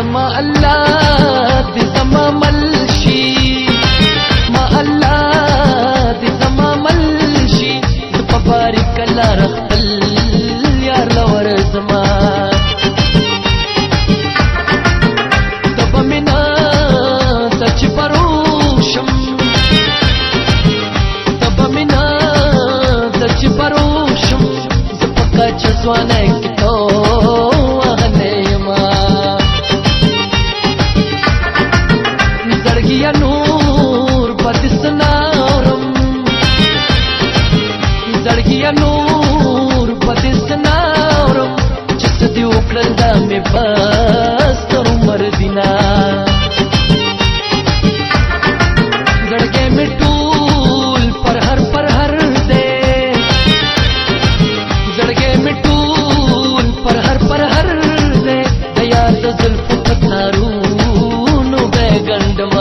زما الله دې زما ملشي ما الله دې زما ملشي په بارک الله رخل یار لور زما دبمنا سچ پروشم دبمنا سچ پروشم زپکا چزوانه کتو زړګیا نور بدسنارم زړګیا نور بدسنارم چې څه دی وکړل دا مې